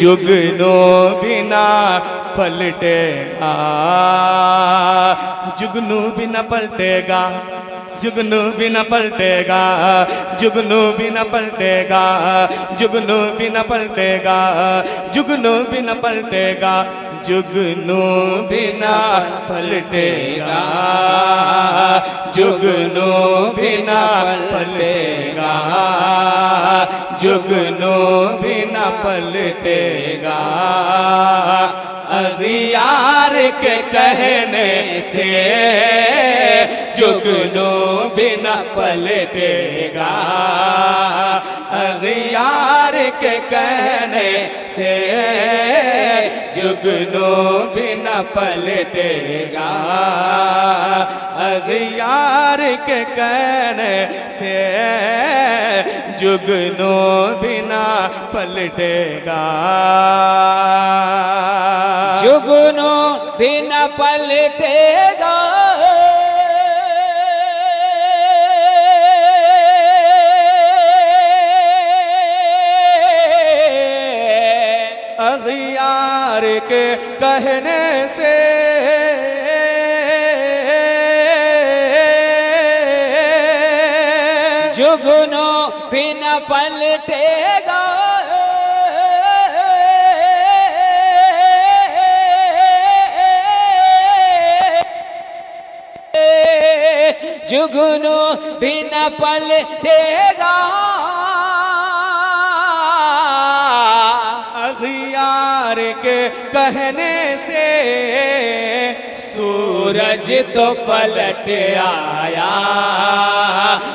जुगनू बिना पलटेगा, जुगनू बिना पलटेगा, जुगनू बिना पलटेगा, जुगनू बिना पलटेगा, जुगनू बिना पलटेगा, जुगनू बिना पलटेगा, जुगनू बिना पलटेगा, जुगनू बिना पलटेगा, जुगनू बिना पलटेगा। अगियार के कहने से जुगनू बिना पलटेगा, अगियार के कहने से जुगनू बिना पलटेगा, अगियार के कहने से जुगनू बिना पलटेगा, जुगनू बिना पलटेगा। अगियार के कहने से जुगनू बिना पलटेगा, जुगनू बिना पलटेगा। अगियार के कहने से सूरज तो पलट आया,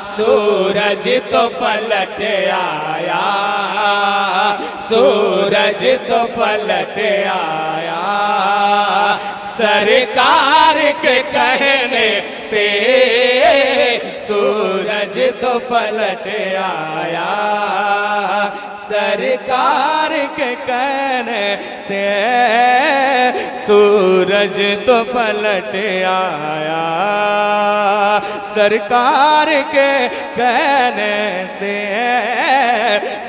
सूरज तो पलट आया, सूरज तो पलट आया। सरकार के कहने से सूरज तो पलट आया, सरकार के कहने से सूरज तो पलट आया, सरकार के कहने से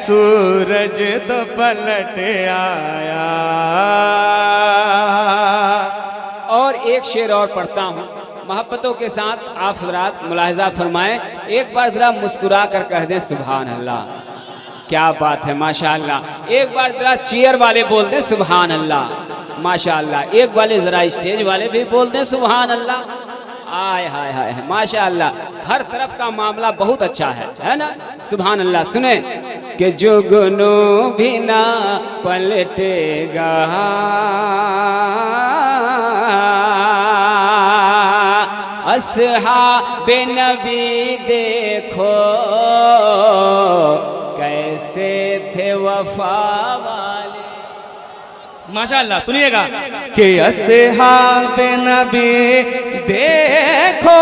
सूरज तो पलट आया। और एक शेर और पढ़ता हूँ, मोहब्बतों के साथ आप हज़रात मुलाहिज़ा फरमाएं। एक बार ज़रा मुस्कुरा कर कह दें सुभान अल्लाह। क्या बात है, माशाअल्लाह। एक बार ज़रा चेयर वाले बोल दें सुभान अल्लाह, माशाअल्लाह। एक वाले ज़रा स्टेज वाले भी बोल दें सुभान अल्लाह। आय हाय हाय, माशाअल्लाह। हर तरफ का मामला बहुत अच्छा है ना। सुभान अल्लाह। सुने कि जुगनू बिना पलटेगा, अस्हाबे नबी देखो कैसे थे वफा वाले। माशाअल्लाह। सुनिएगा कि अस्हाबे नबी देखो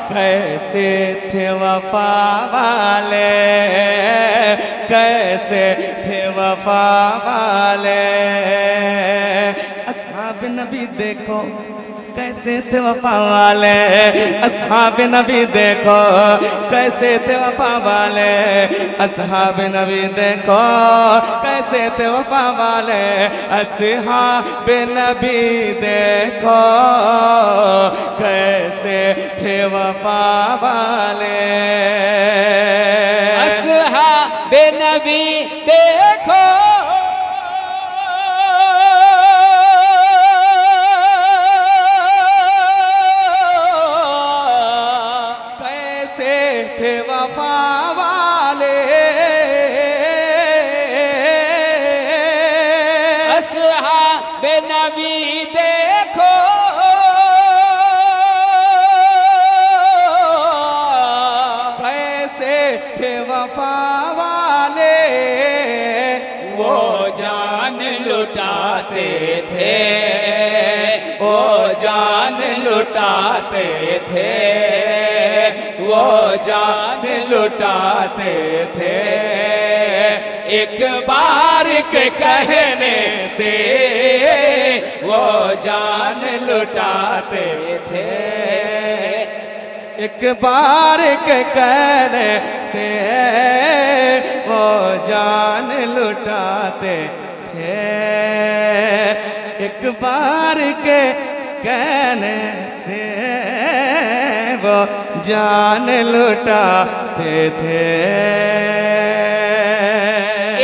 कैसे थे वफा वाले, कैसे थे वफा वाले। अस्हाबे नबी देखो कैसे थे वफा वाले, अस्हाबे नबी देखो कैसे थे वफा वाले, अस्हाबे नबी देखो कैसे थे वफा वाले, अस्हाबे नबी देखो कैसे थे वफा वाले, अस्हाबे नबी देखो थे वफा वाले, अस्हाबे नबी देखो कैसे थे वफा वाले। वो जान लुटाते थे, वो जान लुटाते थे, वो जान लुटाते थे। एक बार के कहने से वो जान लुटाते थे, एक बार के कहने से वो जान लुटाते थे, एक बार के कहने से वो जान लुटाते थे।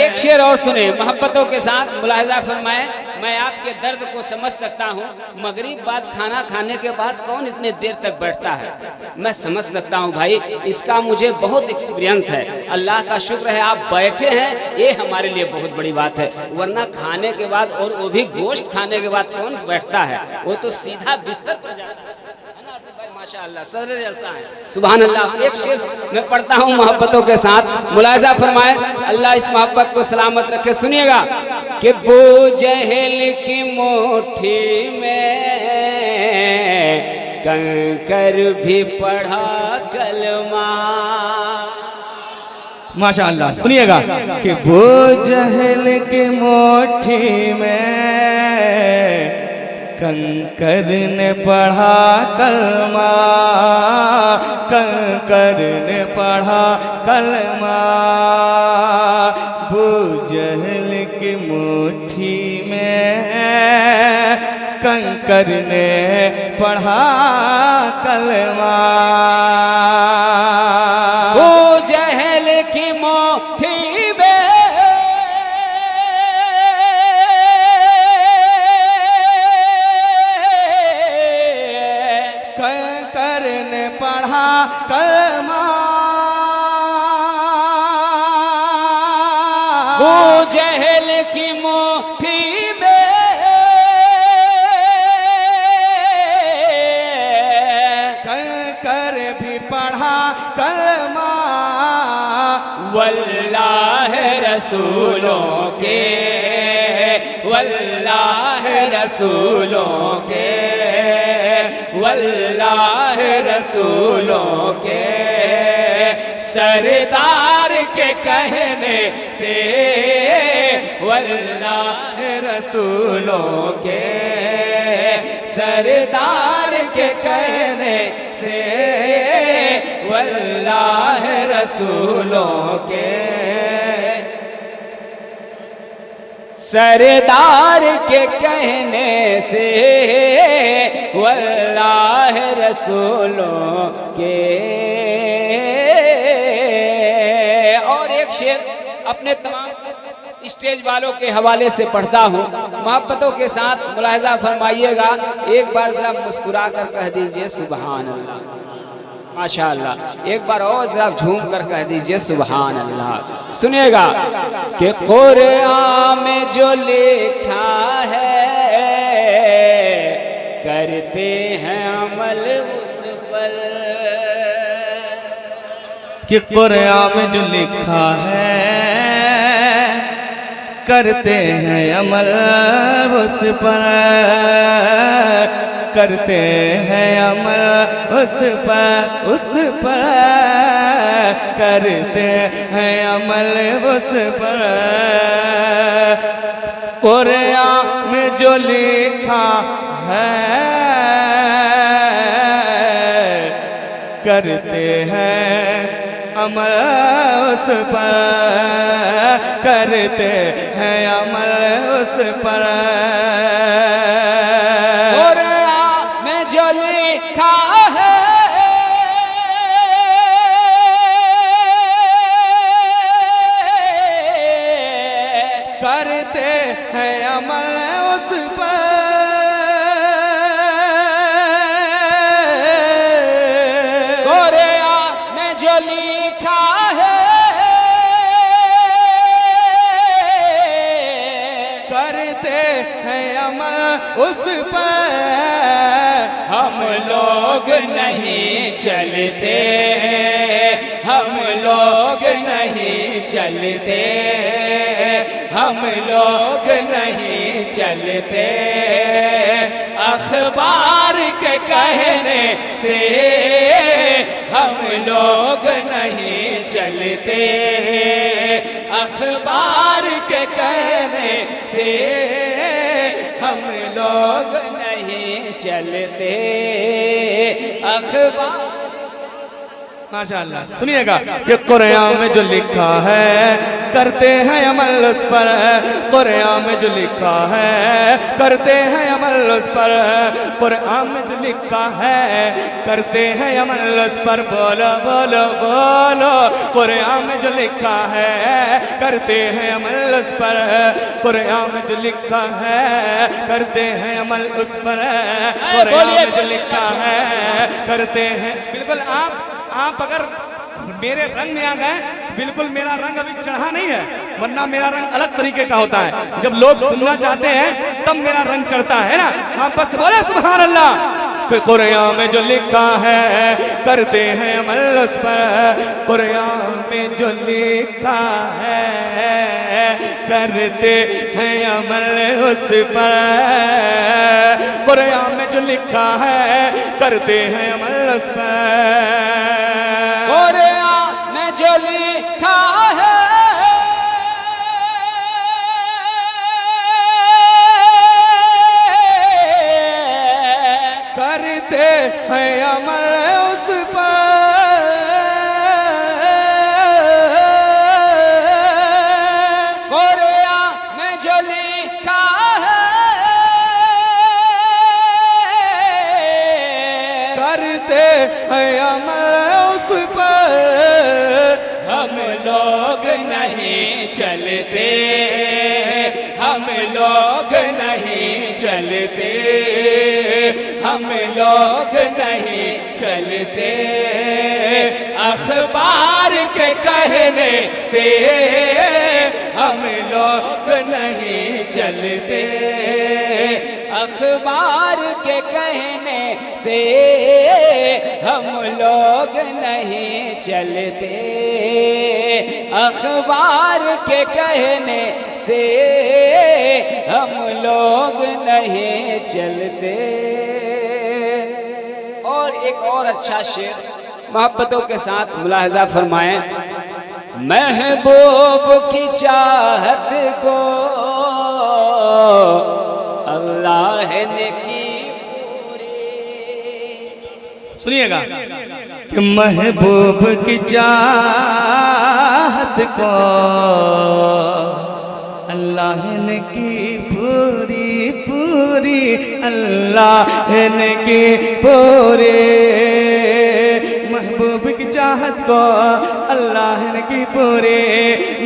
एक शेर और सुने मोहब्बतों के साथ, मुलाहिजा फरमाए। मैं आपके दर्द को समझ सकता हूँ, मगरिब बाद खाना खाने के बाद कौन इतने देर तक बैठता है, मैं समझ सकता हूँ भाई, इसका मुझे बहुत एक्सपीरियंस है। अल्लाह का शुक्र है आप बैठे हैं, ये हमारे लिए बहुत बड़ी बात है, वरना खाने के बाद, और वो भी गोश्त खाने के बाद कौन बैठता है, वो तो सीधा बिस्तर पर जाता है। माशाअल्लाह सदर जलसा है, सुभान अल्लाह। एक शेर मैं पढ़ता हूँ मोहब्बतों के साथ, मुलाहिजा फरमाए। अल्लाह इस मोहब्बत को सलामत रखे। सुनिएगा कि बू जहल की मुट्ठी में कंकर भी पढ़ा कलमा। माशाअल्लाह। सुनिएगा कि वो जहल की मुट्ठी में कंकर ने पढ़ा कलमा, कंकर ने पढ़ा कलमा। वो जहल की मुट्ठी में कंकर ने पढ़ा कलमा। वो जहल की मुट्ठी पढ़ा कलमा। वो जहल की मुट्ठी में कर भी पढ़ा कलमा। वल्लाह रसूलों के, वल्लाह रसूलों के, वल्लाह रसूलों के, सरदार के कहने से, वल्लाह रसूलों के, सरदार के कहने से, वल्लाह रसूलों के, सरदार के कहने से, वल्लाह रसूलों के। और एक शेर अपने तमाम स्टेज वालों के हवाले से पढ़ता हूँ, मोहब्बतों के साथ मुलाहिजा फरमाइएगा। एक बार जरा मुस्कुरा कर कह दीजिए सुभान अल्लाह। माशाअल्लाह। एक बार और जरा झूम कर कह दीजिए सुभान अल्लाह। सुनिएगा कि कुरान में जो लिखा है करते हैं अमल उस पर, कि कुरान में जो लिखा है करते हैं अमल उस पर, करते हैं अमल उस पर, करते हैं अमल उस पर। कुरान में जो लिखा है करते हैं अमल उस पर, करते हैं अमल उस पर। कुरान में जो लिखा है करते हैं अमल उस पर, कुरान में जो लिखा है करते हैं अमल उस पर। हम लोग नहीं चलते, हम लोग नहीं चलते, हम लोग नहीं चलते, अखबार के कहने से हम लोग नहीं चलते, अखबार के कहने से हम लोग नहीं चलते, अखबार। माशाअल्लाह। सुनिएगा कि कुरान में जो लिखा है करते हैं अमल उस पर, कुरान में जो लिखा है करते हैं अमल उस पर, कुरान में जो लिखा है करते हैं अमल उस पर। बोलो बोलो बोलो, कुरान में जो लिखा है करते हैं अमल उस पर, कुरान में जो लिखा है करते हैं अमल उस पर, कुरान में जो लिखा है करते हैं। बिल्कुल आप अगर मेरे रंग में आ गए, बिल्कुल मेरा रंग अभी चढ़ा नहीं है, वरना मेरा रंग अलग तरीके का होता है। जब लोग सुनना चाहते हैं तब मेरा रंग चढ़ता है ना। आप बस बोले सुभान अल्लाह। कुरान में जो लिखा है करते हैं अमल उस पर, कुरान में जो लिखा है करते हैं अमल उस पर, कुरान में जो लिखा है करते हैं अमल उस पर, कुरान में जो लिखा है करते हैं अमल उस पर, कुरान में जो लिखा है करते हैं अमल उस पर। हम लोग नहीं चलते, हम लोग नहीं चलते, हम लोग नहीं चलते, अखबार के कहने से हम लोग नहीं चलते, अखबार के कहने से हम लोग नहीं चलते, अखबार के कहने से हम लोग नहीं चलते। और एक और अच्छा शेर मोहब्बतों के साथ मुलाहजा फरमाएं। महबूब की चाहत को अल्लाह ने की पूरी। सुनिएगा कि महबूब की चाहत को अल्लाह ने की पूरी पूरी, अल्लाह ने की पूरी। महबूब की चाहत को अल्लाह ने की पूरी,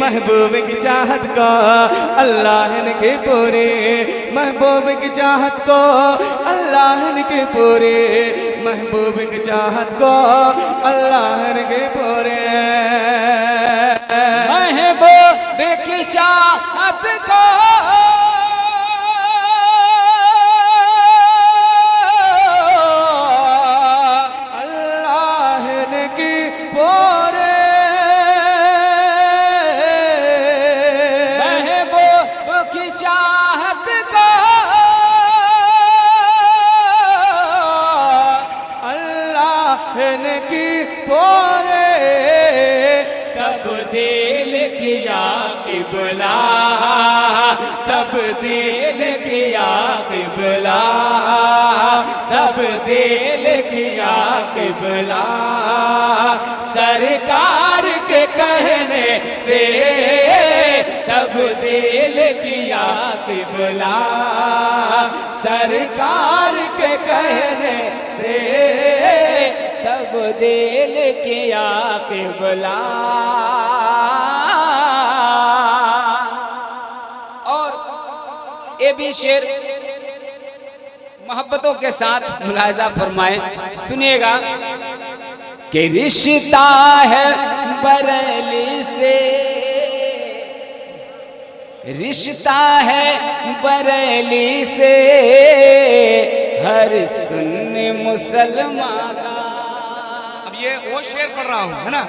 महबूब की चाहत को अल्लाह ने की पूरी, महबूब की चाहत को अल्लाह ने की पूरी, महबूब की चाहत को अल्लाह ने की पूरी, महबूब की चाहत को तब्दील किया किबला, तब्दील किया किबला, तब्दील किया किबला, सरकार के कहने से तब्दील किया किबला, सरकार के कहने से तब्दील किया किबला। और ये भी शेर मोहब्बतों के साथ मुलाहिजा फरमाएं, सुनिएगा कि रिश्ता है बरेली से, रिश्ता है बरेली से हर सुन्नी मुसलमान का। अब ये वो शेर पढ़ रहा हूँ है ना,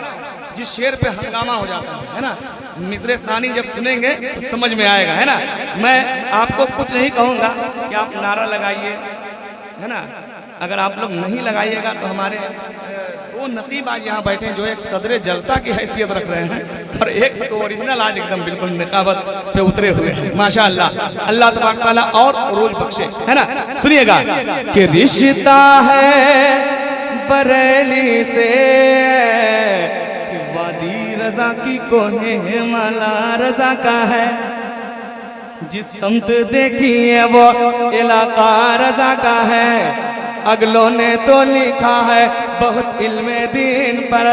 जिस शेर पे हंगामा हो जाता है ना। मिसरे सानी जब सुनेंगे तो समझ में आएगा है ना। मैं आपको कुछ नहीं कहूँगा कि आप नारा लगाइए है ना। अगर आप लोग नहीं लगाइएगा तो हमारे दो नतीब आज यहाँ बैठे हैं जो एक सदरे जलसा की हैसियत रख रहे हैं और एक तो ओरिजिनल आज एकदम बिल्कुल निकाबत पे उतरे हुए हैं माशाअल्लाह। अल्लाह तबारक तआला और रोज बख्शे है ना। सुनिएगा कि रिश्ता है बरेली से वादी रजा की कोहे माला रजा का है, जिस समत देखी है वो इलाका रजा का है। अगलों ने तो लिखा है बहुत इल्मे दीन पर,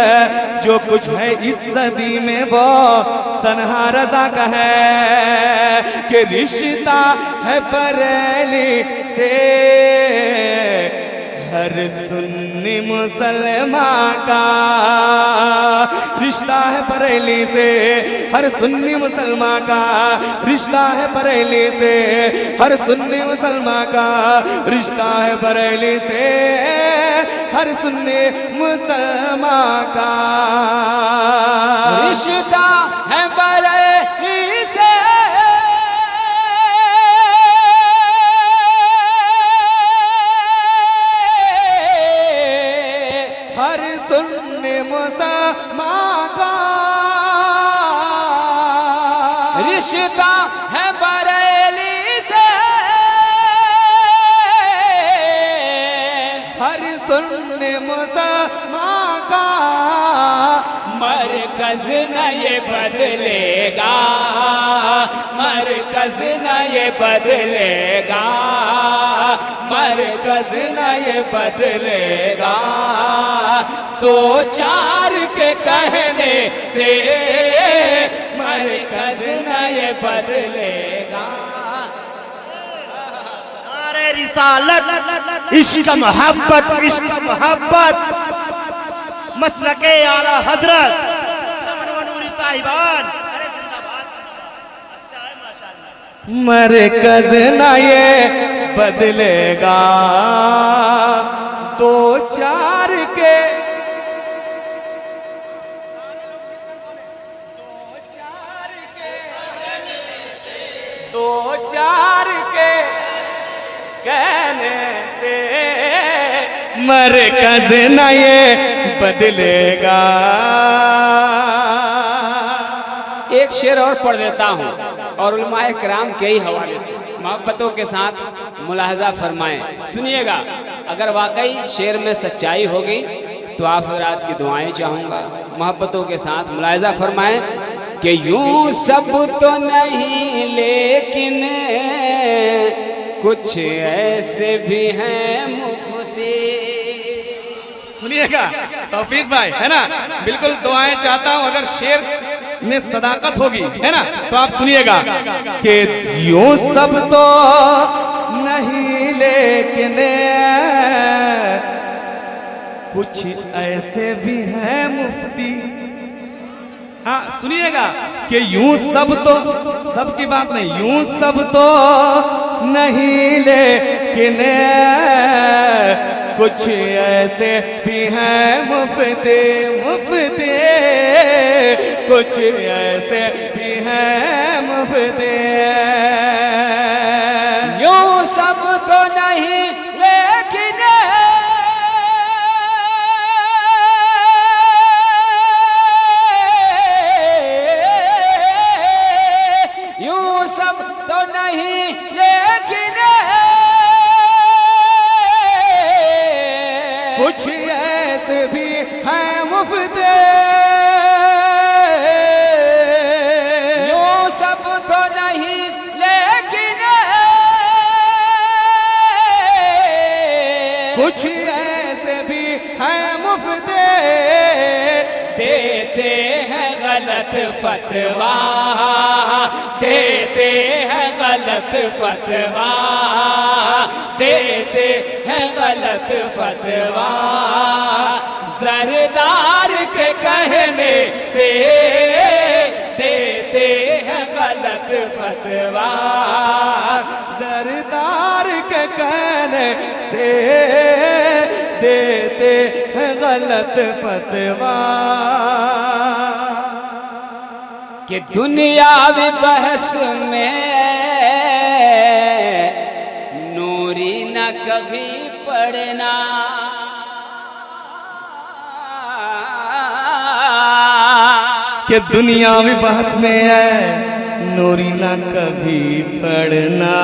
जो कुछ है इस सदी में वो तन्हा रजा का है। कि रिश्ता है बरेली से हर सुन्नी मुसलमान का, रिश्ता है बरेली से हर सुन्नी मुसलमान का, रिश्ता है बरेली से हर सुन्नी मुसलमान का, रिश्ता है बरेली से हर सुन्नी मुसलमान का, रिश्ता है बरेली से हर सुन्नी मुसलमान का, रिश्ता है बरेली से हर सुन्नी मुसलमान का। मरकज न ये बदलेगा, मरकज न ये बदलेगा, मरकज न ये बदलेगा। दो चार के कहने से मरकज न ये बदलेगा। नारे रिसालत, इश्क मोहब्बत, इश्क मोहब्बत, मसलके आला हजरत समनवनूरी साहिबान। अरे जिंदाबाद, अच्छा है माशाअल्लाह। मरकज ना ये बदलेगा, दो चार के दो चार के कहने से मरकज ना ये बदलेगा। एक शेर और पढ़ देता हूँ और उलमाए किराम के ही हवाले से मोहब्बतों के साथ मुलाहजा फरमाएं। सुनिएगा, अगर वाकई शेर में सच्चाई होगी तो आप हज़रात की दुआएं चाहूँगा। मोहब्बतों के साथ मुलाहजा फरमाएं कि यूं सब तो नहीं लेकिन कुछ ऐसे भी हैं मुफ्ती। सुनिएगा तौफीक भाई, है ना, बिल्कुल दुआएं चाहता हूं। अगर शेर में सदाकत होगी, है ना, तो आप सुनिएगा कि यूं सब तो नहीं लेकिन कुछ ऐसे भी हैं मुफ्ती। हाँ सुनिएगा कि यूं सब तो, सब की बात नहीं, यूं सब तो नहीं लेकिन कुछ ऐसे भी हैं मुफ्ती, मुफ्ती, कुछ ऐसे भी हैं मुफ्ती। यूं सब तो नहीं लेकिन यूं सब तो नहीं लेकिन कुछ ऐसे भी हैं मुफ्ती। यूं सब तो नहीं लेकिन कुछ ऐसे भी हैं मुफ्ती। देते हैं गलत फतवा, देते हैं गलत फतवा, देते हैं गलत फतवा। सरदार के कहने से देते हैं गलत फतवा। सरदार के कहने से देते हैं गलत फतवा। कि दुनियावी बहस में नूरी न कभी पढ़ना, कि दुनियावी बहस में है नूरी ना कभी पढ़ना।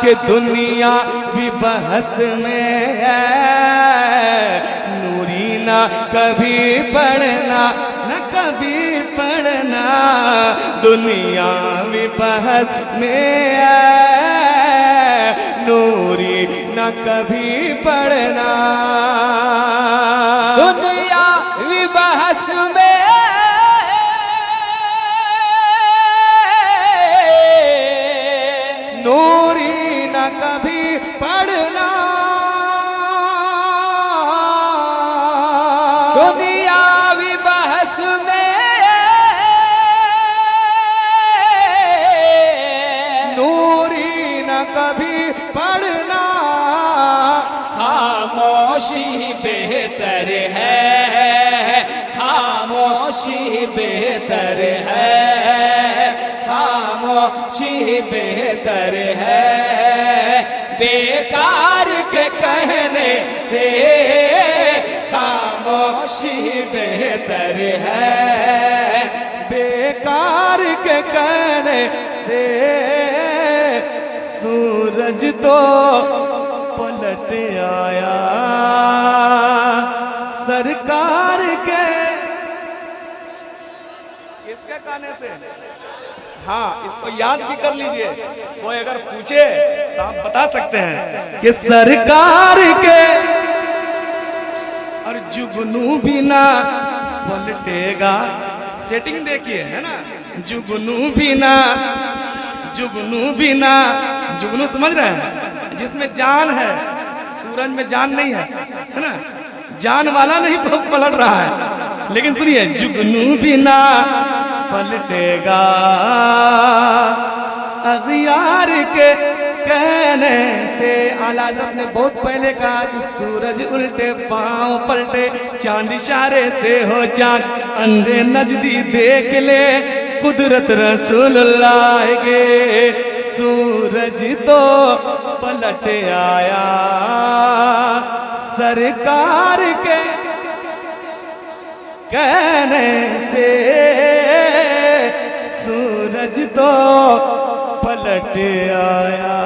कि दुनियावी बहस में है नूरी ना कभी पढ़ना, न कभी पढ़ना, दुनियावी बहस में नूरी न कभी पढ़ना। दुनियावी बहस में नूरी न कभी पढ़ना, दुनियावी बहस में नूरी न कभी पढ़ना। खामोशी बेहतर है, खामोशी बेहतर है, खामोशी बेहतर है, बेकार के कहने से खामोशी बेहतर है, बेकार के कहने से सूरज तो पलट आया सरकार के। किसके कहने से? हाँ, इसको याद भी कर लीजिए, कोई अगर पूछे तो आप बता सकते हैं कि सरकार के। और जुगनू बिना पलटेगा, सेटिंग देखिए, है ना, जुगनू बिना, जुगनू बिना, जुगनू समझ रहे हैं, जिसमें जान है, सूरज में जान नहीं है ना, जान वाला नहीं पलट रहा है। लेकिन सुनिए, जुगनू बिना पलटेगा अगियार के कहने से। आला हज़रत ने बहुत पहले कहा कि सूरज उल्टे पांव पलटे, चांद इशारे से हो चांद, अंधे नजदी देख ले कुदरत रसूलुल्लाह के। सूरज तो पलट आया सरकार के कहने से, सूरज तो पलट आया